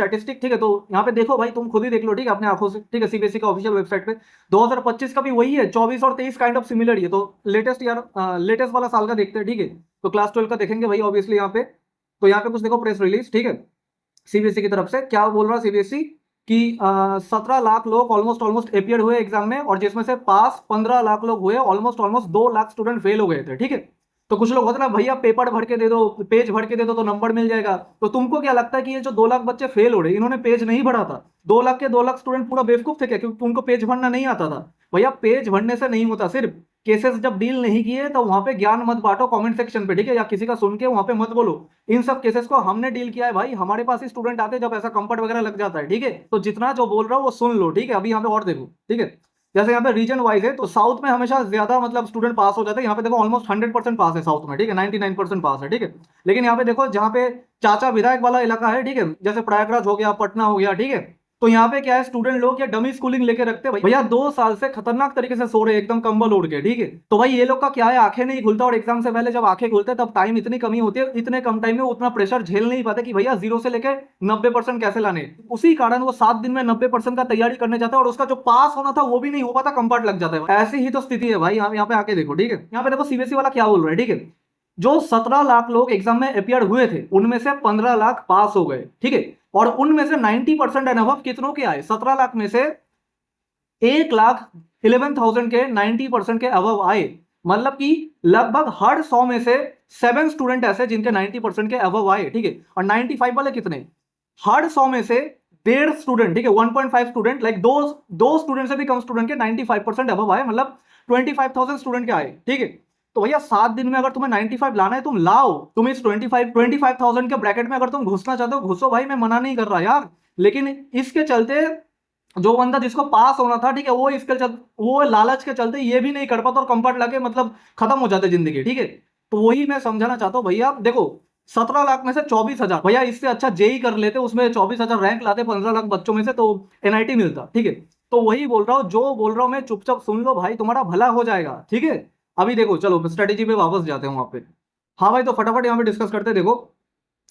Statistic, ठीक है। तो यहाँ पे देखो भाई, तुम खुद ही देख लो, ठीक है, अपने आंखों से, ठीक है, सीबीएसई का ऑफिशियल वेबसाइट पे 2025 का भी वही है, 24 और 23 काइंड ऑफ सिमिलर ही है। तो लेटेस्ट ईयर, लेटेस्ट वाला साल का देखते हैं, ठीक है। तो क्लास 12 का देखेंगे भाई ऑब्वियसली यहाँ पे। तो यहाँ पे कुछ देखो प्रेस रिलीज, ठीक है, सीबीएसई की तरफ से क्या बोल रहा है सीबीएसई कि 17 लाख लोग ऑलमोस्ट ऑलमोस्ट अपियर हुए एग्जाम में, और जिसमें से पास 15 लाख लोग हुए, almost almost 2 lakh student fail हो गए थे, ठीक है। तो कुछ लोग होते ना, भैया पेपर भर के दे दो, पेज भर के दे दो तो नंबर मिल जाएगा। तो तुमको क्या लगता है कि ये जो 2 लाख बच्चे फेल हो रहे, इन्होंने पेज नहीं भरा था? 2 लाख के 2 लाख स्टूडेंट पूरा बेवकूफ थे क्या, क्योंकि उनको पेज भरना नहीं आता था? भैया पेज भरने से नहीं होता, सिर्फ केसेस जब डील नहीं किए तो वहां पे ज्ञान मत बांटो कमेंट सेक्शन पे, ठीक है, या किसी का सुन के वहां पे मत बोलो। इन सब केसेस को हमने डील किया है भाई, हमारे पास ही स्टूडेंट आते जब ऐसा कंफर्ट वगैरह लग जाता है, ठीक है। तो जितना जो बोल रहा हूँ वो सुन लो, ठीक है। अभी यहाँ पे और देखो, ठीक है, जैसे यहाँ पे रीजन वाइज है, तो साउथ में हमेशा ज्यादा मतलब स्टूडेंट पास हो जाते हैं। यहाँ पे देखो ऑलमोस्ट 100% पास है साउथ में, ठीक है, 99% पास है, ठीक है। लेकिन यहाँ पे देखो जहाँ पे चाचा विधायक वाला इलाका है, ठीक है, जैसे प्रयागराज हो गया, पटना हो गया, ठीक है, तो यहाँ पे क्या है, स्टूडेंट लोग या डमी स्कूलिंग लेके रखते हैं भैया, 2 साल से खतरनाक तरीके से सो रहे हैं एकदम कंबल ओढ़ के, ठीक है। तो भाई ये लोग का क्या है, आंखें नहीं खुलता, और एग्जाम से पहले जब आंखें खुलते हैं तब टाइम इतनी कमी होती है, इतने कम टाइम में उतना प्रेशर झेल नहीं पाते कि भैया 0 से लेकर 90% कैसे लाने। उसी कारण वो 7 दिन में 90% का तैयारी करने जाता है, और उसका जो पास होना था वो भी नहीं हो पाता, कंपार्ट लग जाता है। ऐसी ही तो स्थिति है भाई, यहाँ पे आके देखो, ठीक है। यहाँ पे देखो सीबीएसई वाला क्या बोल रहा है, ठीक है, जो 17 लाख लोग एग्जाम में अपियर हुए थे उनमें से 15 लाख पास हो गए, ठीक है, और उनमें से 90% एंड अबव कितनों के आए? 17 लाख में से 1,11,000 के 90% के अबव आए। मतलब कि लगभग हर 100 में से 7 स्टूडेंट ऐसे जिनके 90% के अबव आए, ठीक है। और 95 वाले कितने? हर 100 में से 1.5 स्टूडेंट, ठीक है, 1.5 स्टूडेंट, लाइक दो स्टूडेंट से भी कम स्टूडेंट के 95% अबव आए, मतलब 25,000 स्टूडेंट के आए, ठीक है। तो भैया 7 दिन में अगर तुम्हें 95 लाना है, तुम लाओ। तुम इस 25,000 के ब्रैकेट में अगर तुम घुसना चाहते हो घुसो भाई, मैं मना नहीं कर रहा यार। लेकिन इसके चलते जो बंदा जिसको पास होना था, ठीक है, वो लालच के चलते ये भी नहीं कर पाता, और कंपार्ट लाके मतलब खत्म हो जाते जिंदगी, ठीक है। तो वही मैं समझाना चाहता हूँ भैया, देखो 17 लाख में से 24,000, भैया इससे अच्छा जेई कर लेते, उसमें 24,000 रैंक लाते 15 लाख बच्चों में से, तो एनआईटी मिलता, ठीक है। तो वही बोल रहा हूँ, जो बोल रहा हूँ मैं चुपचाप सुन लो भाई, तुम्हारा भला हो जाएगा, ठीक है। अभी देखो, चलो स्ट्रेटेजी पे वापस जाते हैं वहां पे। हाँ भाई, तो फटाफट यहाँ पे डिस्कस करते हैं। देखो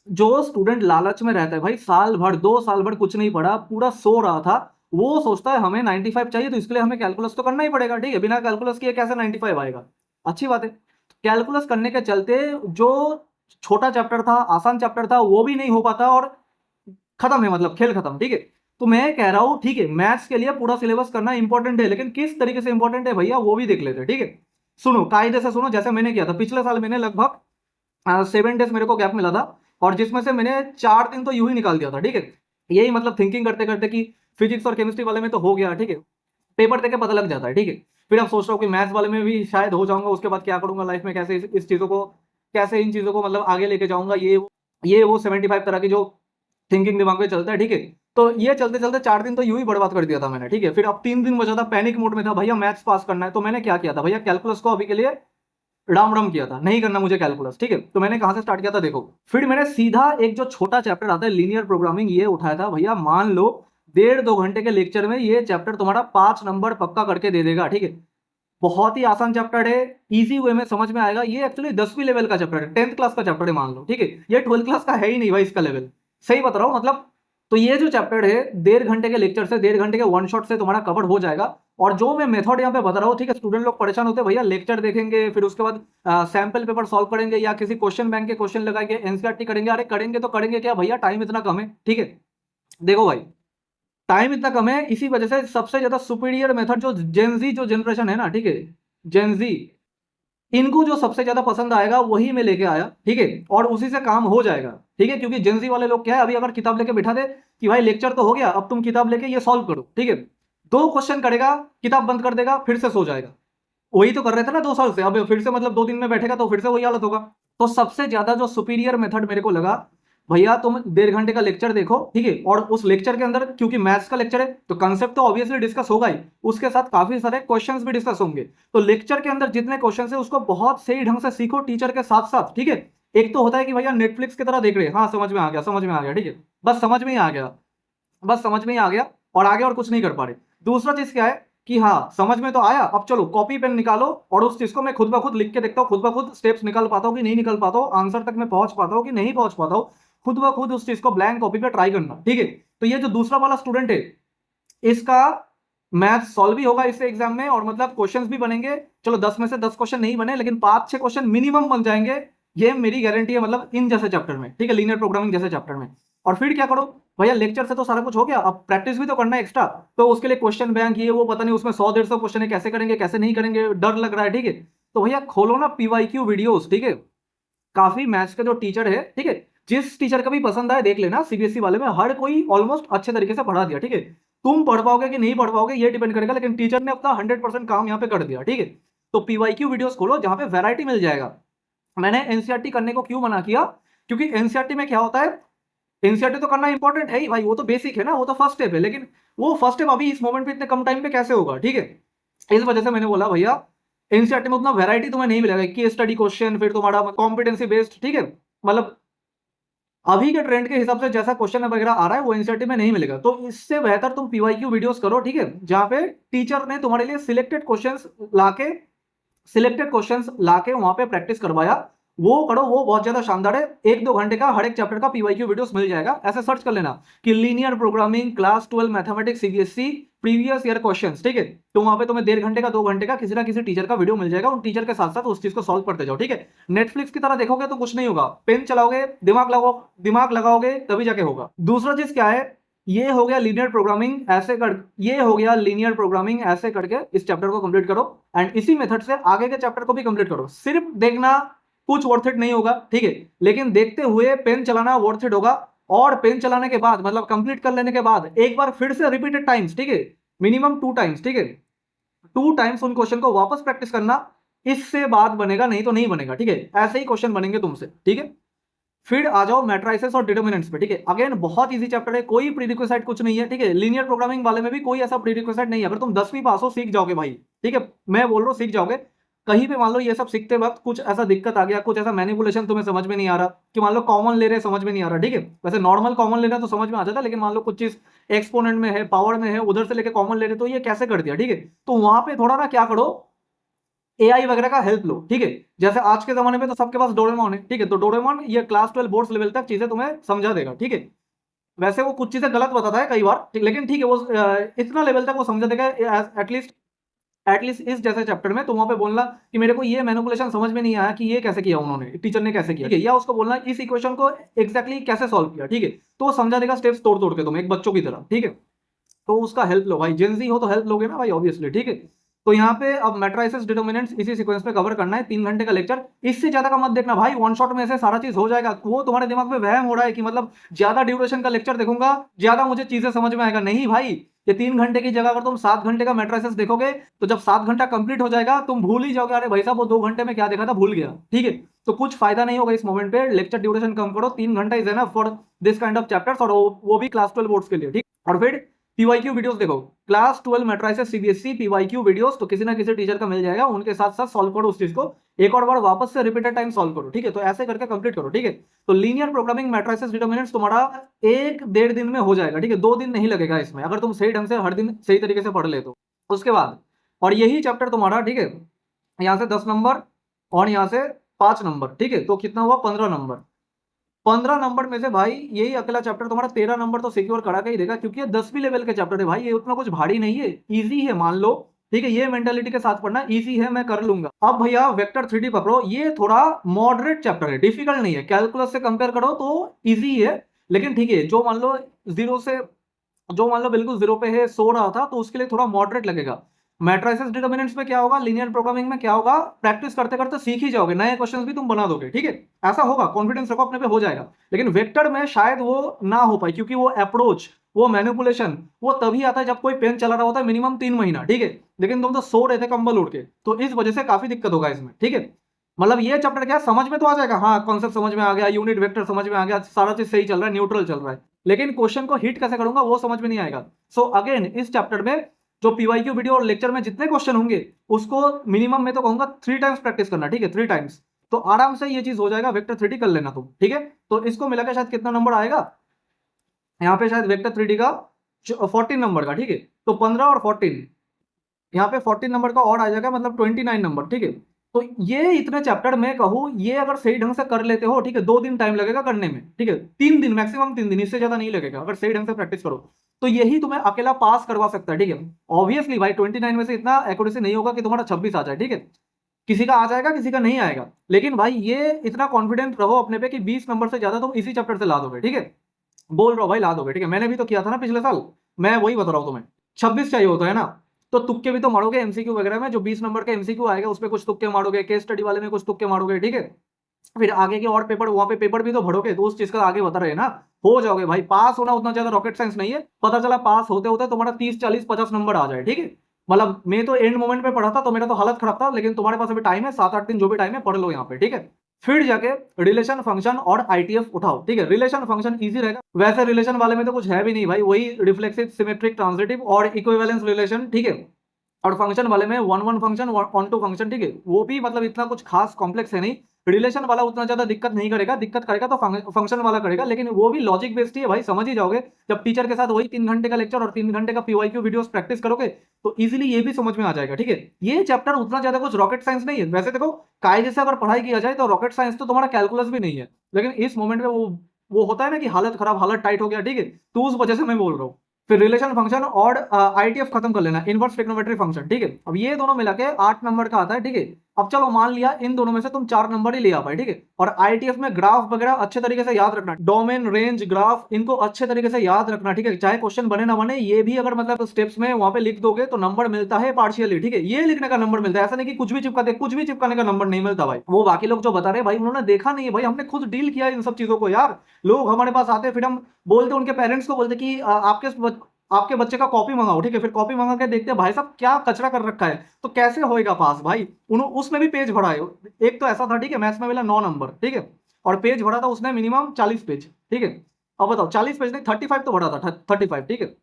जो स्टूडेंट लालच में रहता है भाई, साल भर 2 साल भर कुछ नहीं पढ़ा, पूरा सो रहा था, वो सोचता है हमें 95 चाहिए, तो इसके लिए हमें कैलकुलस तो करना ही पड़ेगा, ठीक है, बिना कैलकुलस किए कैसे 95 आएगा? अच्छी बात है। कैलकुलस करने के चलते जो छोटा चैप्टर था, आसान चैप्टर था, वो भी नहीं हो पाता, और खत्म है, मतलब खेल खत्म, ठीक है। तो मैं कह रहा हूं, ठीक है, मैथ्स के लिए पूरा सिलेबस करना इंपॉर्टेंट है, लेकिन किस तरीके से इंपॉर्टेंट है भैया वो भी देख लेते हैं, ठीक है। सुनो, कायदे से सुनो, जैसे मैंने किया था पिछले साल, मैंने लगभग 7 डेज मेरे को गैप मिला था, और जिसमें से मैंने 4 दिन तो यूं ही निकाल दिया था, ठीक है। यही मतलब थिंकिंग करते करते कि फिजिक्स और केमिस्ट्री वाले में तो हो गया, ठीक है, पेपर देके पता लग जाता है, ठीक है। फिर अब सोच रहा हूँ कि मैथ्स वाले में भी शायद हो जाऊंगा, उसके बाद क्या करूंगा लाइफ में, कैसे इस चीजों को, कैसे इन चीजों को मतलब आगे लेके जाऊंगा, ये वो 75 तरह की जो थिंकिंग दिमाग में चलता है, ठीक है। तो ये चलते चलते 4 दिन तो यूं ही बर्बाद कर दिया था मैंने, ठीक है। फिर अब 3 दिन बचा था, पैनिक मोड में था भैया, मैथ्स पास करना है। तो मैंने क्या किया था भैया, कैलकुलस को अभी के लिए राम राम किया था, नहीं करना मुझे कैलकुलस, ठीक है। तो मैंने कहां से स्टार्ट किया था देखो, फिर मैंने सीधा एक जो छोटा चैप्टर आता है लीनियर प्रोग्रामिंग, ये उठाया था भैया। मान लो 1.5-2 घंटे के लेक्चर में ये चैप्टर तुम्हारा 5 नंबर पक्का करके दे देगा, ठीक है। बहुत ही आसान चैप्टर है, इजी वे में समझ में आएगा। ये एक्चुअली 10वीं लेवल का चैप्टर है, 10th क्लास का चैप्टर है मान लो, ठीक है। ये 12th क्लास का है ही नहीं भाई इसका लेवल, सही बता रहा हूँ मतलब। तो ये जो चैप्टर है 1.5 घंटे के लेक्चर से, 1.5 घंटे के वन शॉट से तुम्हारा कवर हो जाएगा। और जो मैं मेथड यहाँ पे बता रहा हूँ, ठीक है, स्टूडेंट लोग परेशान होते हैं भैया, लेक्चर देखेंगे फिर उसके बाद सैंपल पेपर सॉल्व करेंगे, या किसी क्वेश्चन बैंक के क्वेश्चन लगाएंगे, एनसीईआरटी करेंगे। अरे करेंगे तो करेंगे क्या भैया, टाइम इतना कम है, ठीक है। देखो भाई, टाइम इतना कम है, इसी वजह से सबसे ज्यादा सुपीरियर मेथड जो जेनजी जो जनरेशन है ना, ठीक है, जेनजी, इनको जो सबसे ज्यादा पसंद आएगा वही मैं लेके आया, ठीक है, और उसी से काम हो जाएगा, ठीक है। क्योंकि जेनजी वाले लोग क्या है, अभी अगर किताब लेके बैठा दे कि भाई लेक्चर तो हो गया, अब तुम किताब लेके ये सॉल्व करो, ठीक है, 2 क्वेश्चन करेगा, किताब बंद कर देगा, फिर से सो जाएगा। वही तो कर रहे थे ना 2 साल से, अब फिर से मतलब 2 दिन में बैठेगा तो फिर से वही हालत होगा। तो सबसे ज्यादा जो सुपीरियर मेथड मेरे को लगा, भैया तुम 1.5 घंटे का लेक्चर देखो, ठीक है, और उस लेक्चर के अंदर क्योंकि मैथ्स का लेक्चर है तो कंसेप्ट तो ऑब्वियसली डिस्कस होगा ही, उसके साथ काफी सारे क्वेश्चंस भी डिस्कस होंगे। तो लेक्चर के अंदर जितने क्वेश्चंस है उसको बहुत सही ढंग से सीखो टीचर के साथ साथ, ठीक है। एक तो होता है कि भैया नेटफ्लिक्स की तरह देख रहे हैं, हाँ समझ में आ गया, समझ में आ गया, ठीक है, बस समझ में ही आ गया, बस समझ में ही आ गया, और आगे और कुछ नहीं कर पा रहे। दूसरा चीज क्या है कि हाँ समझ में तो आया, अब चलो कॉपी पेन निकालो, और उस चीज को मैं खुद ब खुद लिख के देखता हूँ, खुद ब खुद स्टेप्स निकाल पाता हूँ कि नहीं निकाल पाता हूँ, आंसर तक मैं पहुंच पाता हूँ कि नहीं पहुंच पाता हूँ। खुद ब खुद उस चीज को ब्लैंक कॉपी पे ट्राई करना, ठीक है। तो ये जो दूसरा वाला स्टूडेंट है इसका मैथ सॉल्व भी होगा इससे एग्जाम में, और मतलब क्वेश्चंस भी बनेंगे। चलो 10 में से 10 क्वेश्चन नहीं बने, लेकिन 5-6 क्वेश्चन मिनिमम बन जाएंगे, ये मेरी गारंटी है, मतलब इन जैसे चैप्टर में, ठीक है, लीनियर प्रोग्रामिंग जैसे चैप्टर में। और फिर क्या करो भैया, लेक्चर से तो सारा कुछ हो गया, अब प्रैक्टिस भी तो करना है एक्स्ट्रा। तो उसके लिए क्वेश्चन बैंक ये वो पता नहीं, उसमें 100-150 क्वेश्चन है, कैसे करेंगे कैसे नहीं करेंगे, डर लग रहा है, ठीक है। तो भैया खोलो ना पीवाईक्यू वीडियोस, ठीक है। काफी मैथ्स के जो टीचर है, ठीक है, जिस टीचर का भी पसंद आए देख लेना, सीबीएसई वाले में हर कोई ऑलमोस्ट अच्छे तरीके से पढ़ा दिया, ठीक है। तुम पढ़ पाओगे कि नहीं पढ़ पाओगे ये डिपेंड करेगा, लेकिन टीचर ने अपना 100% काम यहाँ पे कर दिया, ठीक है। तो पीवाईक्यू वीडियोस खोलो जहां पे वैरायटी मिल जाएगा। मैंने एनसीईआरटी करने को क्यों मना किया, क्योंकि एनसीईआरटी में क्या होता है, एनसीईआरटी तो करना इंपॉर्टेंट है ही भाई, वो तो बेसिक है ना, वो तो फर्स्ट स्टेप है, लेकिन वो फर्स्ट स्टेप अभी इस मोमेंट पे इतने कम टाइम पे कैसे होगा, ठीक है। इस वजह से मैंने बोला भैया एनसीईआरटी में उतना वैरायटी तुम्हें नहीं मिलेगा, केस स्टडी क्वेश्चन, फिर तुम्हारा कॉम्पिटेंसी बेस्ड, ठीक है, मतलब अभी के ट्रेंड के हिसाब से जैसा क्वेश्चन वगैरह आ रहा है वो एनसीईआरटी में नहीं मिलेगा। तो इससे बेहतर तुम पीवाईक्यू वीडियोस करो, ठीक है, जहां पे टीचर ने तुम्हारे लिए सिलेक्टेड क्वेश्चंस लाके वहां पे प्रैक्टिस करवाया, वो करो, वो बहुत ज्यादा शानदार है। 1-2 घंटे का हर एक चैप्टर का पीवाईक्यू वीडियोस मिल जाएगा, ऐसे सर्च कर लेना कि linear programming class 12 mathematics CBSE previous year questions, ठीक है। तो वहां पे तुम्हें 1.5 घंटे का 2 घंटे का किसी ना किसी टीचर का वीडियो मिल जाएगा, उन टीचर के साथ साथ उस चीज को सॉल्व करते जाओ, ठीक है। नेटफ्लिक्स की तरह देखोगे तो कुछ नहीं होगा, पेन चलाओगे, दिमाग लगाओगे तभी जाके होगा। दूसरा चीज क्या है, ये हो गया लीनियर प्रोग्रामिंग ऐसे कर, ये हो गया लीनियर प्रोग्रामिंग ऐसे करके इस चैप्टर को कंप्लीट करो, एंड इसी मेथड से आगे के चैप्टर को भी कंप्लीट करो। सिर्फ देखना कुछ वर्थ इट नहीं होगा, ठीक है, लेकिन देखते हुए पेन चलाना वर्थ इट होगा। और पेन चलाने के बाद मतलब कंप्लीट कर लेने के बाद एक बार फिर से रिपीटेड टाइम्स, ठीक है, मिनिमम 2 टाइम्स, ठीक है, 2 टाइम्स उन क्वेश्चन को वापस प्रैक्टिस करना, इससे बात बनेगा, नहीं तो नहीं बनेगा, ठीक है। ऐसे ही क्वेश्चन बनेंगे तुमसे, ठीक है। फिर आ जाओ मैट्राइसेस और डिटर्मिनेंट्स पे, ठीक है। अगेन बहुत इजी चैप्टर है, कोई प्रीरिक्विजिट कुछ नहीं है, ठीक है। लीनियर प्रोग्रामिंग वाले में भी कोई ऐसा प्रीरिक्विजिट नहीं है, अगर तुम 10वीं पास हो सीख जाओगे भाई, ठीक है, मैं बोल रहा हूँ सीख जाओगे। कहीं पे मान लो ये सब सीखते वक्त कुछ ऐसा दिक्कत आ गया, कुछ ऐसा मैनिपुलेशन तुम्हें समझ में नहीं आ रहा, कि मान लो कॉमन ले रहे समझ में नहीं आ रहा, ठीक है, वैसे नॉर्मल कॉमन लेना तो समझ में आ जाता है, लेकिन मान लो कुछ चीज एक्सपोनेंट में है, पावर में है, उधर से लेके कॉमन ले रहे तो ये कैसे कर दिया, ठीक है। तो वहां पे थोड़ा ना क्या करो, एआई वगैरह का हेल्प लो, ठीक है। जैसे आज के जमाने में तो सबके पास डोरेमोन है, ठीक है, तो डोरेमोन ये क्लास 12 बोर्ड्स लेवल तक चीजें तुम्हें समझा देगा, ठीक है। वैसे वो कुछ चीजें गलत बताता है कई बार, लेकिन ठीक है, वो इतना लेवल तक वो समझा देगा एटलीस्ट। एटलीस्ट इस जैसे चैप्टर में तो वहां पे बोलना कि मेरे को ये मैनिपुलेशन समझ में नहीं आया कि ये कैसे किया उन्होंने, टीचर ने कैसे किया, ठीक है, या उसको बोलना इस इक्वेशन को एग्जैक्टली कैसे सॉल्व किया, ठीक है। तो वो समझा देगा स्टेप्स तोड़ तोड़ के तुम्हें, एक बच्चों की तरह, ठीक है। तो उसका हेल्प लो भाई, जेंजी हो तो हेल्प लोगे ना भाई, ऑब्वियसली, ठीक है। तो यहाँ पे अब मैट्राइसेस डिटर्मिनेंट्स इसी सीक्वेंस में कवर करना है, 3 घंटे का लेक्चर, इससे ज्यादा का मत देखना भाई, वन शॉट में से सारा चीज हो जाएगा। वो तुम्हारे दिमाग में वहम हो रहा है कि मतलब ज्यादा ड्यूरेशन का लेक्चर देखूंगा ज्यादा मुझे चीजें समझ में आएगा, नहीं भाई। ये 3 घंटे की जगह अगर तुम 7 घंटे का मैट्राइसेस देखोगे तो जब 7 घंटा कंप्लीट हो जाएगा तुम भूल ही जाओगे, अरे भाई साहब वो 2 घंटे में क्या देखा था भूल गया, ठीक है। तो कुछ फायदा नहीं होगा इस मोमेंट पे, लेक्चर ड्यूरेशन कम करो, 3 घंटा is enough for this kind of chapters, और वो भी क्लास 12 बोर्ड्स के लिए, ठीक। और फिर पीवाईक्यू वीडियोस देखो, class 12 matrices CBSE PYQ videos, तो किसी ना किसी टीचर का मिल जाएगा, उनके साथ साथ सॉल्व करो उस चीज को, एक और बार वापस से रिपीटेड टाइम सॉल्व करो, ठीक है। तो ऐसे करके कंप्लीट करो, ठीक है। तो लीनियर प्रोग्रामिंग मैट्राइसेस डिटर्मिनेंट्स तुम्हारा 1-1.5 दिन में हो जाएगा, ठीक है, 2 दिन नहीं लगेगा इसमें, अगर तुम सही ढंग से हर दिन सही तरीके से पढ़ ले तो। उसके बाद और यही चैप्टर तुम्हारा, ठीक है, यहाँ से 10 नंबर और यहाँ से 5 नंबर, ठीक है, तो कितना हुआ 15 नंबर। 15 नंबर में से भाई यही अगला चैप्टर तुम्हारा 13 नंबर तो सिक्योर करा के ही देगा, क्योंकि ये 10वीं लेवल के चैप्टर है भाई, ये उतना कुछ भारी नहीं है, इजी है मान लो, ठीक है। ये मेंटालिटी के साथ पढ़ना, इजी है मैं कर लूंगा। अब भैया वेक्टर 3D पकड़ो, ये थोड़ा मॉडरेट चैप्टर है, डिफिकल्ट नहीं है, कैलकुलस से कंपेयर करो तो इजी है, लेकिन ठीक है, जो मान लो बिल्कुल जीरो पे है, सो रहा था, तो उसके लिए थोड़ा मॉडरेट लगेगा। मैट्रिसेस डिटर्मिनेंट्स में क्या होगा, लीनियर प्रोग्रामिंग में क्या होगा, प्रैक्टिस करते करते सीख ही जाओगे, नए क्वेश्चंस भी तुम बना दोगे, ठीक है। ऐसा होगा, कॉन्फिडेंस रखो अपने पे, हो जाएगा। लेकिन वेक्टर में शायद वो ना हो पाए, क्योंकि वो अप्रोच, वो मैनिपुलेशन, वो तभी आता है जब कोई पेन चला रहा होता है मिनिमम 3 महीना, ठीक है। लेकिन तुम तो सो रहे थे कंबल उड़ के, तो इस वजह से काफी दिक्कत होगा इसमें, ठीक है। मतलब ये चैप्टर क्या समझ में तो आ जाएगा, हाँ कॉन्सेप्ट समझ में आ गया, यूनिट वेक्टर समझ में आ गया, सारा चीज सही चल रहा है, न्यूट्रल चल रहा है, लेकिन क्वेश्चन को हिट कैसे करूंगा वो समझ में नहीं आएगा। सो अगेन इस चैप्टर में जो पीवाईक्यू वीडियो और लेक्चर में जितने क्वेश्चन होंगे उसको मिनिमम में तो कहूंगा 3 टाइम्स प्रैक्टिस करना, ठीक है, 3 टाइम्स, तो आराम से ये चीज हो जाएगा। वेक्टर 3D कर लेना तुम, ठीक है। तो इसको मिलाकर शायद कितना नंबर आएगा यहाँ पे, शायद वेक्टर 3D का 14 नंबर का, ठीक है। तो 15 और 14, यहाँ पे 14 नंबर का और आ जाएगा, मतलब 29 नंबर, ठीक है। तो ये इतने चैप्टर में कहूँ, ये अगर सही ढंग से कर लेते हो, ठीक है, 2 दिन टाइम लगेगा करने में, ठीक है, 3 दिन मैक्सिमम, 3 दिन, इससे ज्यादा नहीं लगेगा अगर सही ढंग से प्रैक्टिस करो। तो यही तुम्हें अकेला पास करवा सकता है, ठीक है। ऑब्वियसली भाई 29 में से इतना एक्यूरेसी नहीं होगा कि तुम्हारा 26 आ जाए, ठीक है, किसी का आ जाएगा, किसी का नहीं आएगा, लेकिन भाई ये इतना कॉन्फिडेंट रहो अपने पे कि 20 नंबर से ज्यादा तुम इसी चैप्टर से ला दोगे, ठीक है, बोल रहा हूँ भाई ला दोगे, ठीक है, मैंने भी तो किया था ना पिछले साल, मैं वही बता रहा हूँ तुम्हें। 26 चाहिए होता है ना, तो तुक्के भी तो मारोगे एमसीक्यू वगैरह में, जो 20 नंबर का एमसीक्यू आएगा उस पर कुछ तुक्के मारोगे, केस स्टडी वाले में कुछ तुक्के मारोगे, ठीक है, फिर आगे के और पेपर, वहां पे पेपर भी तो भरोगे, तो उस चीज का आगे बता रहे हैं ना, हो जाओगे भाई। पास होना उतना ज्यादा रॉकेट साइंस नहीं है, पता चला पास होते होते तुम्हारा 30 40 50 नंबर आ जाए, ठीक है, मतलब मैं तो एंड मोमेंट पे पढ़ा था तो मेरा तो हालत खराब था, लेकिन तुम्हारे पास अभी टाइम है, 7 8 दिन जो भी टाइम है पढ़ लो यहाँ पे, ठीक है। फिर जाके रिलेशन फंक्शन और आईटीएफ उठाओ, ठीक है, रिलेशन फंक्शन इजी रहेगा, वैसे रिलेशन वाले में तो कुछ है भी नहीं भाई, वही रिफ्लेक्सिव सिमेट्रिक ट्रांजिटिव और इक्विवेलेंस रिलेशन, ठीक है, और फंक्शन वाले में one one function, onto function, ठीक है, वो भी मतलब इतना कुछ खास कॉम्प्लेक्स है नहीं। रिलेशन वाला उतना ज्यादा दिक्कत नहीं करेगा, दिक्कत करेगा तो फंक्शन वाला करेगा, लेकिन वो भी लॉजिक बेस्ड ही है भाई, समझ ही जाओगे जब टीचर के साथ वही 3 घंटे का लेक्चर और 3 घंटे का पीवाईक्यू वीडियोस प्रैक्टिस करोगे, तो इजीली ये भी समझ में आ जाएगा, ठीक है। ये चैप्टर उतना ज्यादा कुछ रॉकेट साइंस नहीं है, वैसे देखो कायदे से अगर पढ़ाई किया जाए तो रॉकेट साइंस तो तुम्हारा कैलकुलस भी नहीं है, लेकिन इस मोमेंट में वो होता है ना कि हालत खराब, हालत टाइट हो गया, ठीक है, तो उस वजह से मैं बोल रहा हूँ। फिर रिलेशन फंक्शन और आईटीएफ खत्म कर लेना, इनवर्स ट्रिग्नोमेट्री फंक्शन, ठीक है, अब ये दोनों मिला के 8 नंबर का आता है, ठीक है। अब चलो मान लिया इन दोनों में से तुम 4 नंबर ही ले आ पाए, ठीक है, और आईटीएफ में ग्राफ वगैरह अच्छे तरीके से याद रखना, डोमेन रेंज ग्राफ इनको अच्छे तरीके से याद रखना, ठीक है, चाहे क्वेश्चन बने ना बने, ये भी अगर मतलब स्टेप्स में वहां पे लिख दोगे तो नंबर मिलता है पार्शियली, ठीक है, ये लिखने का नंबर मिलता है, ऐसा नहीं कि कुछ भी चिपका दे, कुछ भी चिपकाने का नंबर नहीं मिलता भाई। वो बाकी लोग जो बता रहे हैं भाई उन्होंने देखा नहीं है भाई, हमने खुद डील किया इन सब चीजों को यार। लोग हमारे पास आते, फिर हम बोलते उनके पेरेंट्स को, बोलते कि आपके बच्चे का कॉपी मंगाओ, ठीक है, फिर कॉपी मंगा के देखते हैं भाई साहब क्या कचरा कर रखा है, तो कैसे होएगा पास भाई। उन्होंने उसमें भी पेज भरा है, एक तो ऐसा था, ठीक है, मैथ्स में मिला 9 नंबर, ठीक है, और पेज भरा था उसने मिनिमम 40 पेज, ठीक है। अब बताओ 40 पेज नहीं, 35 तो भरा था, 35, ठीक है।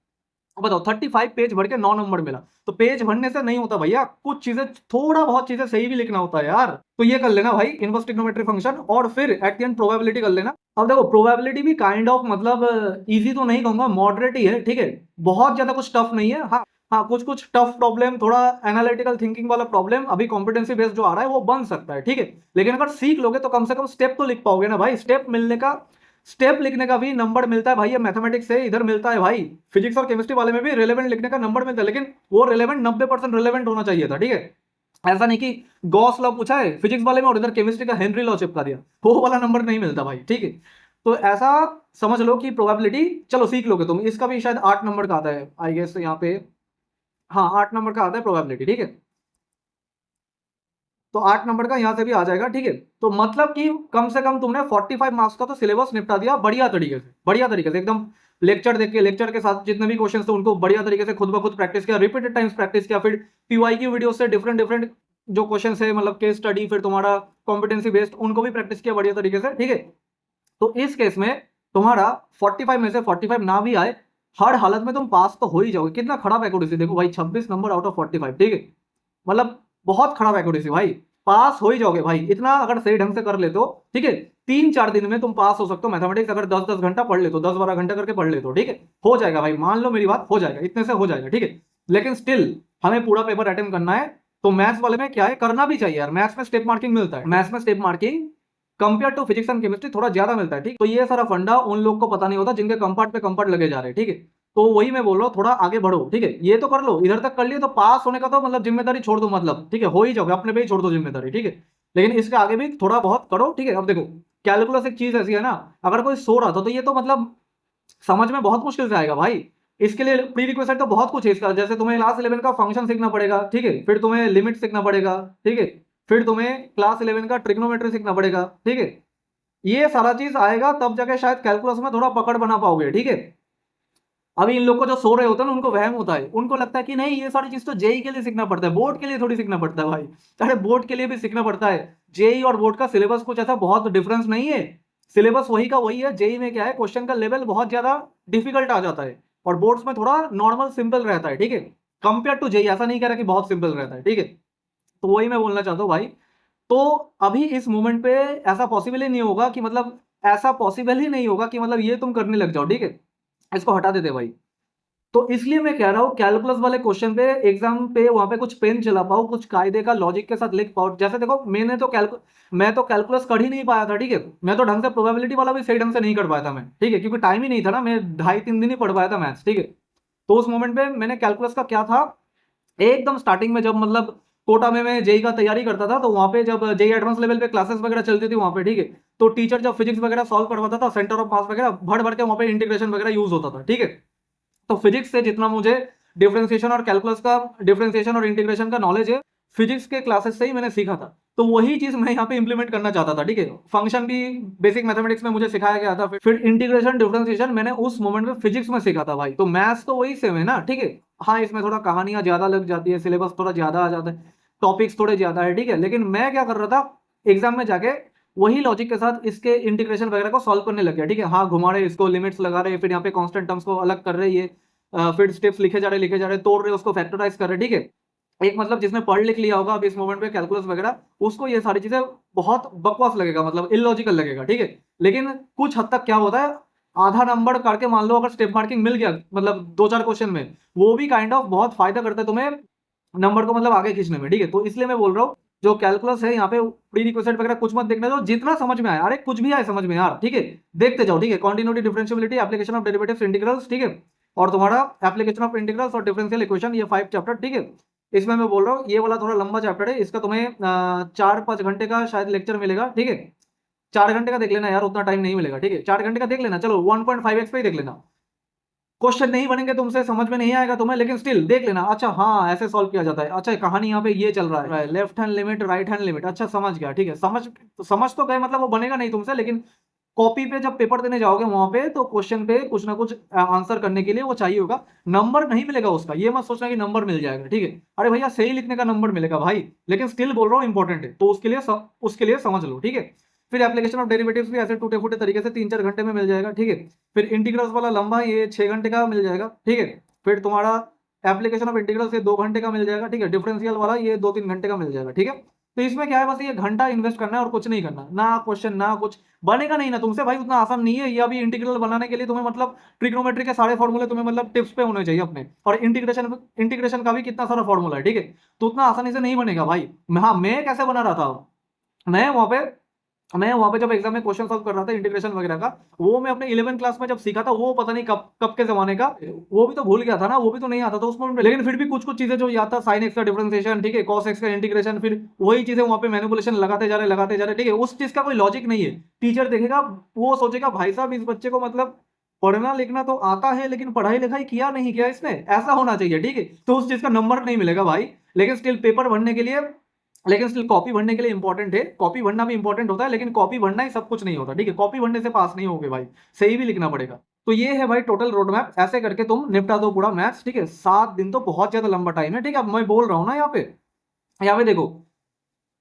अब बताओ 35 पेज भर के 9 नंबर मिला, तो पेज भरने से नहीं होता भैया, कुछ चीजें, थोड़ा बहुत चीजें सही भी लिखना होता है यार। तो ये कर लेना भाई इनवर्स ट्रिग्नोमेट्री फंक्शन, और फिर एट द एंड प्रोबेबिलिटी कर लेना। अब देखो प्रोबेबिलिटी भी काइंड ऑफ मतलब इजी तो नहीं कहूंगा, मॉडरेट ही है, ठीक है, बहुत ज्यादा कुछ टफ नहीं है। हाँ हाँ, कुछ कुछ टफ प्रॉब्लम, थोड़ा एनालिटिकल थिंकिंग वाला प्रॉब्लम अभी कॉम्पिटेंसी बेस्ड जो आ रहा है वो बन सकता है, ठीक है, लेकिन अगर सीख लोगे तो कम से कम स्टेप तो लिख पाओगे ना भाई। स्टेप मिलने का, स्टेप लिखने का भी नंबर मिलता है भाई, ये मैथमेटिक्स से इधर मिलता है भाई, फिजिक्स और केमिस्ट्री वाले में भी रिलेवेंट लिखने का नंबर मिलता है, लेकिन वो रिलेवेंट 90% रिलेवेंट होना चाहिए था, ठीक है। ऐसा नहीं कि गॉस लॉ पूछा है फिजिक्स वाले में और इधर केमिस्ट्री का हेनरी लॉ चिपका दिया, वो वाला नंबर नहीं मिलता भाई, ठीक है। तो ऐसा समझ लो कि प्रोबेबिलिटी चलो सीख लोगे तुम, इसका भी शायद 8 नंबर का आता है आई गेस यहाँ पे, हाँ 8 नंबर का आता है प्रोबेबिलिटी, ठीक है, तो 8 नंबर का यहां से भी आ जाएगा, ठीक है। तो मतलब कि कम से कम तुमने 45 मार्क्स का तो सिलेबस निपटा दिया बढ़िया तरीके से, बढ़िया तरीके से एकदम। लेक्चर देख के, लेक्चर के साथ जितने भी क्वेश्चन थे उनको बढ़िया तरीके से खुद ब खुद प्रैक्टिस किया, रिपीटेड टाइम्स प्रैक्टिस किया, फिर पीवाई की वीडियो से डिफरेंट डिफरेंट जो क्वेश्चन है, मतलब केस स्टडी, फिर तुम्हारा कॉम्पिटेंसी बेस्ड, उनको भी प्रैक्टिस किया बढ़िया तरीके से, ठीक है। तो इस केस में तुम्हारा 45 में से 45 ना भी आए, हर हालत में तुम पास तो हो ही जाओगे। कितना खराब एक्यूरेसी देखो भाई, 26 नंबर आउट ऑफ 45, ठीक है, मतलब बहुत खराब एक्यूरेसी भाई, पास हो ही जाओगे भाई इतना अगर सही ढंग से कर ले तो, ठीक है। 3 4 दिन में तुम पास हो सकते हो मैथमेटिक्स, अगर 10 10 घंटा पढ़ ले तो, 10 12 घंटा करके पढ़ ले तो, ठीक है, हो जाएगा भाई, मान लो मेरी बात, हो जाएगा, इतने से हो जाएगा, ठीक है। लेकिन स्टिल हमें पूरा पेपर अटेम्प्ट करना है, तो मैथ्स वाले में क्या है, करना भी चाहिए यार, मैथ्स में स्टेप मार्किंग मिलता है, मैथ्स में step marking compare to physics and chemistry थोड़ा ज्यादा मिलता है, ठीक। तो ये सारा फंडा उन लोग को पता नहीं होता जिनके कंपार्ट पे कंपार्ट लगे जा रहे हैं, ठीक है। तो वही मैं बोल रहा हूँ, थोड़ा आगे बढ़ो, ठीक है, ये तो कर लो, इधर तक कर लिए तो पास होने का तो मतलब जिम्मेदारी छोड़ दो, मतलब ठीक है, हो ही जाओगे, अपने पे ही छोड़ दो जिम्मेदारी, ठीक है। लेकिन इसके आगे भी थोड़ा बहुत करो, ठीक है। अब देखो कैलकुलस एक चीज ऐसी है ना, अगर कोई सो रहा था तो ये तो मतलब समझ में बहुत मुश्किल से आएगा भाई। इसके लिए प्री रिक्वेस्ट तो बहुत कुछ है इसका, जैसे तुम्हें क्लास 11 का फंक्शन सीखना पड़ेगा, ठीक है, फिर तुम्हें लिमिट सीखना पड़ेगा, ठीक है, फिर तुम्हें क्लास 11 का ट्रिग्नोमेट्री सीखना पड़ेगा, ठीक है। ये सारा चीज आएगा तब जाके शायद कैलकुलस में थोड़ा पकड़ बना पाओगे, ठीक है। अभी इन लोग को जो सो रहे होते हैं ना, उनको वहम होता है, उनको लगता है कि नहीं ये सारी चीज तो जेई के लिए सीखना पड़ता है, बोर्ड के लिए थोड़ी सीखना पड़ता है भाई। अरे बोर्ड के लिए भी सीखना पड़ता है, जेई और बोर्ड का सिलेबस कुछ ऐसा बहुत डिफरेंस नहीं है, सिलेबस वही का वही है। जेई में क्या है, क्वेश्चन का लेवल बहुत ज्यादा डिफिकल्ट आ जाता है, और बोर्ड्स में थोड़ा नॉर्मल सिंपल रहता है, ठीक है, कंपेयर टू जेई। ऐसा नहीं कह रहा कि बहुत सिंपल रहता है, ठीक है। तो वही मैं बोलना चाहता हूँ भाई। तो अभी इस मोमेंट पे ऐसा पॉसिबल ही नहीं होगा कि मतलब, ऐसा पॉसिबल ही नहीं होगा कि मतलब ये तुम करने लग जाओ, ठीक है, इसको हटा देते भाई। तो इसलिए मैं कह रहा हूँ कैलकुलस वाले क्वेश्चन पे एग्जाम पे वहां पे कुछ पेन चला पाओ, कुछ कायदे का लॉजिक के साथ लिख पाओ। जैसे देखो मैं तो कैलकुलस कर ही नहीं पाया था, ठीक है। मैं तो ढंग से प्रोबेबिलिटी वाला भी सही ढंग से नहीं कर पाया था मैं, ठीक है, क्योंकि टाइम ही नहीं था ना, मैं 2.5-3 दिन ही पढ़ पाया था मैथ्स, ठीक है। तो उस मोमेंट पे मैंने कैलकुलस का क्या था, एकदम स्टार्टिंग में जब मतलब कोटा में मैं जेई का तैयारी करता था, तो वहां पे जब जेई एडवांस लेवल पे क्लासेस वगैरह चलती थी वहां पे, ठीक है, तो टीचर जब फिजिक्स वगैरह सॉल्व करवाता था, सेंटर ऑफ मास वगैरह भर भर के वहां पे इंटीग्रेशन वगैरह यूज होता था, ठीक है। तो फिजिक्स से जितना मुझे डिफरेंशिएशन और कैलकुलस का डिफरेंशिएशन और इंटीग्रेशन का नॉलेज है, फिजिक्स के क्लासेस से ही मैंने सीखा था। तो वही चीज मैं यहाँ पे इंप्लीमेंट करना चाहता था, ठीक है। फंक्शन भी बेसिक मैथमेटिक्स में मुझे सिखाया गया था, फिर इंटीग्रेशन डिफरेंशिएशन मैंने उस मोमेंट में फिजिक्स में सीखा था भाई। तो मैथ्स तो वही सेम है ना, ठीक है। हाँ, इसमें थोड़ा कहानियां ज्यादा लग जाती है, सिलेबस थोड़ा ज्यादा आ जाता है, टॉपिक्स थोड़े ज्यादा है, ठीक है। लेकिन मैं क्या कर रहा था, एग्जाम में जाके वही लॉजिक के साथ इसके इंटीग्रेशन वगैरह को सॉल्व करने लग गया, ठीक है। हाँ, घुमा रहे इसको, लिमिट्स लगा रहे, फिर यहाँ पे कांस्टेंट टर्म्स को अलग कर रहे, ये फिर स्टेप्स लिखे जा रहे, तोड़ रहे, उसको फैक्टराइज कर रहे, ठीक है। एक मतलब जिसने पढ़ लिख लिया होगा अब इस मोमेंट पे कैलकुलस वगैरह, उसको ये सारी चीजें बहुत बकवास लगेगा, मतलब इलॉजिकल लगेगा, ठीक है। लेकिन कुछ हद तक क्या होता है, आधा नंबर करके मान लो अगर स्टेप मार्किंग मिल गया, मतलब 2-4 क्वेश्चन में, वो भी काइंड ऑफ बहुत फायदा करता है तुम्हें नंबर को मतलब आगे खींचने में, ठीक है। तो इसलिए मैं बोल रहा हूँ जो कैलकुलस है यहाँ पे प्री रिक्वेस्ट वगैरह कुछ मत देखने दो, जितना समझ में आया, अरे कुछ भी आए समझ में यार, ठीक है, देखते जाओ, ठीक है। Continuity, differentiability, application of derivatives, integrals, ठीक है, और तुम्हारा एप्लीकेशन ऑफ इंटीग्रल्स और डिफरेंशियल इक्वेशन, ये 5 चैप्टर, ठीक है। इसमें मैं बोल रहा हूँ ये वाला थोड़ा लंबा चैप्टर है, इसका तुम्हें 4-5 घंटे का शायद लेक्चर मिलेगा, ठीक है। 4 घंटे का देख लेना यार, उतना टाइम नहीं मिलेगा, ठीक है। 4 घंटे का देख लेना, चलो 1.5x पे ही देख लेना। क्वेश्चन नहीं बनेंगे तुमसे, समझ में नहीं आएगा तुम्हें, लेकिन स्टिल देख लेना, अच्छा हाँ ऐसे सॉल्व किया जाता है, अच्छा कहानी यहाँ पे ये चल रहा है, left hand limit, right hand limit, अच्छा समझ गया, ठीक है। समझ तो गए, मतलब वो बनेगा नहीं तुमसे, लेकिन कॉपी पे जब पेपर देने जाओगे वहां पे, तो क्वेश्चन पे कुछ ना कुछ आंसर करने के लिए वो चाहिए होगा। नंबर नहीं मिलेगा उसका, ये मत सोचना कि नंबर मिल जाएगा, ठीक है। अरे भैया सही लिखने का नंबर मिलेगा भाई, लेकिन स्टिल बोल रहा हूँ इंपॉर्टेंट है, तो उसके लिए समझ लो, ठीक है। फिर एप्लीकेशन ऑफ डेरिवेटिव्स भी ऐसे टूटे फूटे तरीके से 3-4 घंटे में मिल जाएगा, ठीक है। फिर इंटीग्रल्स वाला लंबा, ये 6 घंटे का मिल जाएगा, ठीक है। फिर तुम्हारा एप्लीकेशन ऑफ इंटीग्रल्स ये 2 घंटे का मिल जाएगा, ठीक है। डिफरेंशियल वाला ये 2-3 घंटे का मिल जाएगा, ठीक है। तो इसमें क्या है, बस ये घंटा इन्वेस्ट करना है और कुछ नहीं करना, ना क्वेश्चन ना कुछ बनेगा नहीं ना तुमसे भाई, उतना आसान नहीं है ये। अभी इंटीग्रल बनाने के लिए तुम्हें मतलब ट्रिग्नोमेट्री के सारे फॉर्मूले तुम्हें मतलब टिप्स पे होने चाहिए अपने, और इंटीग्रेशन का भी कितना सारा फॉर्मूला है, ठीक है। तो उतना आसानी से नहीं बनेगा भाई। हाँ, मैं कैसे बना रहा था, मैं वहां पे मैं वहां पे जब एग्जाम में क्वेश्चन सॉल्व कर रहा था इंटीग्रेशन वगैरह का, वो मैं अपने 11 क्लास में जब सीखा था, वो पता नहीं कब कब के जमाने का, वो भी तो भूल गया था ना, वो भी तो नहीं आता था उस मोमेंट में। लेकिन फिर भी कुछ कुछ चीजें जो याद था, साइन एक्स का डिफरेंशिएशन, ठीक है, कॉस एक्स का इंटीग्रेशन, फिर वही चीजें वहां पे मैनिपुलेशन लगाते जा रहे, ठीक है। उस चीज का कोई लॉजिक नहीं है। टीचर देखेगा, वो सोचेगा भाई साहब इस बच्चे को मतलब पढ़ना लिखना तो आता है, लेकिन पढ़ाई लिखाई किया नहीं किया इसने, ऐसा होना चाहिए, ठीक है। तो उस चीज का नंबर नहीं मिलेगा भाई। लेकिन स्टिल पेपर भरने के लिए, लेकिन स्टिल कॉपी भरने के लिए इंपॉर्टेंट है, कॉपी भरना भी इंपॉर्टेंट होता है, लेकिन कॉपी भरना ही सब कुछ नहीं होता, ठीक है। कॉपी भरने से पास नहीं होगे भाई, सही भी लिखना पड़ेगा। तो ये है भाई टोटल रोड मैप, ऐसे करके तुम निपटा दो पूरा मैथ्स, ठीक है। 7 दिन तो बहुत ज्यादा लंबा टाइम है, ठीक है। अब मैं बोल रहा हूँ ना यहाँ पे देखो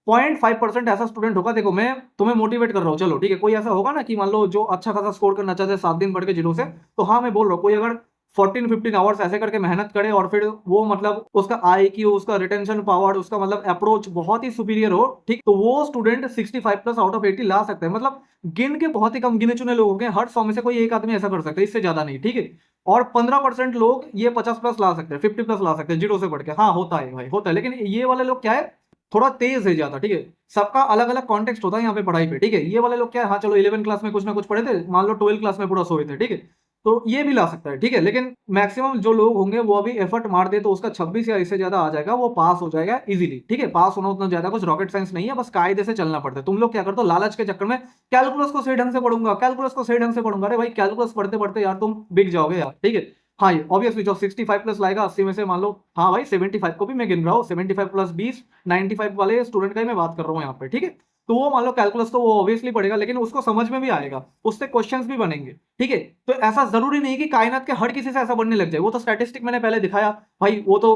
0.5% ऐसा स्टूडेंट होगा, देखो मैं तुम्हें मोटिवेट कर रहा हूँ, चलो ठीक है। कोई ऐसा होगा ना कि मान लो जो अच्छा खासा स्कोर करना चाहते हैं 7 दिन पढ़ के जीरो से, तो हाँ मैं बोल रहा हूँ कोई अगर 14-15 आवर्स ऐसे करके मेहनत करे, और फिर वो मतलब उसका IQ, उसका रिटेंशन पावर, उसका मतलब अप्रोच बहुत ही सुपीरियर हो, ठीक, तो वो स्टूडेंट 65+ आउट ऑफ 80 ला सकते हैं। मतलब गिन के बहुत ही कम गिने चुने लोग हैं, हर 100 में से कोई एक आदमी ऐसा कर सकता है, इससे ज्यादा नहीं, ठीक है। और 15% लोग ये 50+ ला सकते हैं, 50+ ला सकते हैं जीरो से पढ़ के, हाँ होता है भाई, होता है। लेकिन ये वाले लोग क्या है, थोड़ा तेज है ज्यादा, ठीक है। सबका अलग अलग कॉन्टेक्स्ट होता है यहाँ पे पढ़ाई पे, ठीक है। ये वाले लोग क्या है, हाँ चलो 11 क्लास में कुछ ना कुछ पढ़े थे, मान लो 12 क्लास में पूरा सोए थे, ठीक है, तो ये भी ला सकता है, ठीक है। लेकिन मैक्सिमम जो लोग होंगे वो अभी एफर्ट मार दे तो उसका 26 या इससे ज्यादा आ जाएगा, वो पास हो जाएगा इजीली, ठीक है। पास होना उतना ज्यादा कुछ रॉकेट साइंस नहीं है, बस कायदे से चलना पड़ता है। तुम लोग क्या करते हो, लालच के चक्कर में कैलकुलस को सही ढंग से पढ़ूंगा, कैलकुलस को सही ढंग से पढ़ूंगा, अरे भाई कैलकुलस पढ़ते पढ़ते यार तुम बिक जाओगे यार, ठीक है। हाँ ये ऑब्वियसली जो 65+ लाएगा 80 में से मान लो, हाँ भाई 75 को भी मैं गिन रहा हूँ, 75+20 95 वाले स्टूडेंट का ही मैं बात कर रहा हूँ यहाँ पे, ठीक है। तो वो मान लो कैलकुलस तो वो ऑब्वियसली पढ़ेगा, लेकिन उसको समझ में भी आएगा, उससे क्वेश्चंस भी बनेंगे, ठीक है। तो ऐसा जरूरी नहीं कि कायनात के हर किसी से ऐसा बनने लग जाए, वो तो स्टैटिस्टिक मैंने पहले दिखाया भाई, वो तो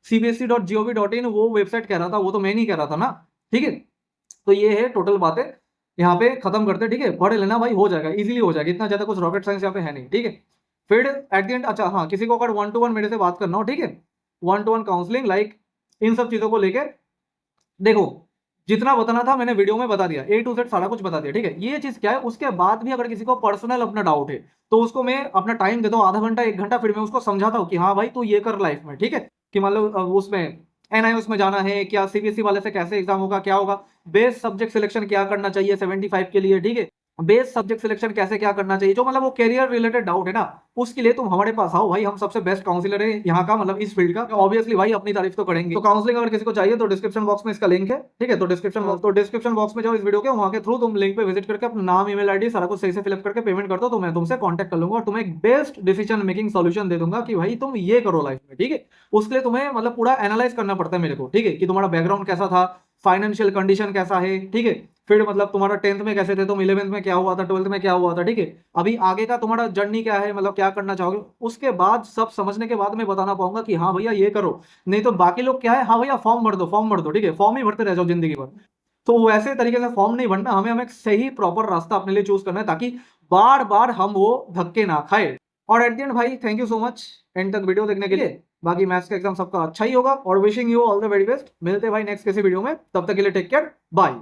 cbse.gov.in वो वेबसाइट कह रहा था, वो तो मैं नहीं कह रहा था ना, ठीक है। तो ये है टोटल बातें, यहाँ पे खत्म करते हैं, ठीक है। पढ़ लेना भाई, हो जाएगा, इजीली हो जाएगा, इतना ज्यादा कुछ रॉकेट साइंस यहाँ पे है नहीं, ठीक है। फिर एट द एंड, अच्छा हाँ, किसी को अगर 1-to-1 मेरे से बात करना हो, ठीक है, 1-to-1 काउंसलिंग लाइक इन सब चीजों को लेके, देखो जितना बताना था मैंने वीडियो में बता दिया, ए टू जेड सारा कुछ बता दिया, ठीक है। ये चीज क्या है, उसके बाद भी अगर किसी को पर्सनल अपना डाउट है तो उसको मैं अपना टाइम देता हूँ, आधा घंटा 1 घंटा, फिर मैं उसको समझाता हूँ कि हाँ भाई तू ये कर लाइफ में, ठीक है। कि मान लो उसमें एनआईओएस में जाना है क्या, सीबीएसई वाले से कैसे एग्जाम होगा, क्या होगा, बेस्ट सब्जेक्ट सिलेक्शन क्या करना चाहिए 75 के लिए, ठीक है। बेस्ट सब्जेक्ट सिलेक्शन कैसे क्या करना चाहिए, जो मतलब वो करियर रिलेटेड डाउट है ना, उसके लिए तुम हमारे पास आओ भाई, हम सबसे बेस्ट काउंसलर है यहाँ का, मतलब इस फील्ड का। ऑब्वियसली भाई अपनी तारीफ तो करेंगे। तो काउंसलिंग अगर किसी को चाहिए तो डिस्क्रिप्शन बॉक्स में इसका लिंक है, ठीक है। तो डिस्क्रिप्शन बॉक्स में जाओ इस वीडियो के, वहां के थ्रू तुम लिंक पे विजिट करके अपना नाम, ईमेल आईडी सारा कुछ सही से फिलअप करके पेमेंट कर दो, तो मैं तुमसे कॉन्टैक्ट कर लूंगा और तुम्हें एक बेस्ट डिसीजन मेकिंग सोल्यूशन दे दूंगा कि भाई तुम ये करो लाइफ में, ठीक है। उसके लिए तुम्हें मतलब पूरा एनालाइज करना पड़ता है मेरे को, ठीक है, कि तुम्हारा बैकग्राउंड कैसा था, फाइनेंशियल कंडीशन कैसा है, ठीक है। फिर मतलब तुम्हारा 10th में कैसे थे तुम, 11th में क्या हुआ था, 12th में क्या हुआ था, ठीक है। अभी आगे का तुम्हारा जर्नी क्या है, मतलब क्या करना चाहोगे, उसके बाद सब समझने के बाद मैं बताना पाऊंगा कि हाँ भैया ये करो। नहीं तो बाकी लोग क्या है, हाँ भैया फॉर्म भर दो, फॉर्म भर दो, ठीक है, फॉर्म ही भरते रह जाओ जिंदगी भर। तो वैसे तरीके से फॉर्म नहीं भरना, हमें हमें एक सही प्रॉपर रास्ता अपने लिए चूज करना है, ताकि बार बार हम वो धक्के ना खाए। और एट द एंड भाई thank you so much and तक वीडियो देखने के लिए। बाकी मैथ्स का एग्जाम सबका अच्छा ही होगा और wishing you all the very best. मिलते हैं भाई नेक्स्ट किसी वीडियो में, तब तक के लिए टेक केयर, बाय।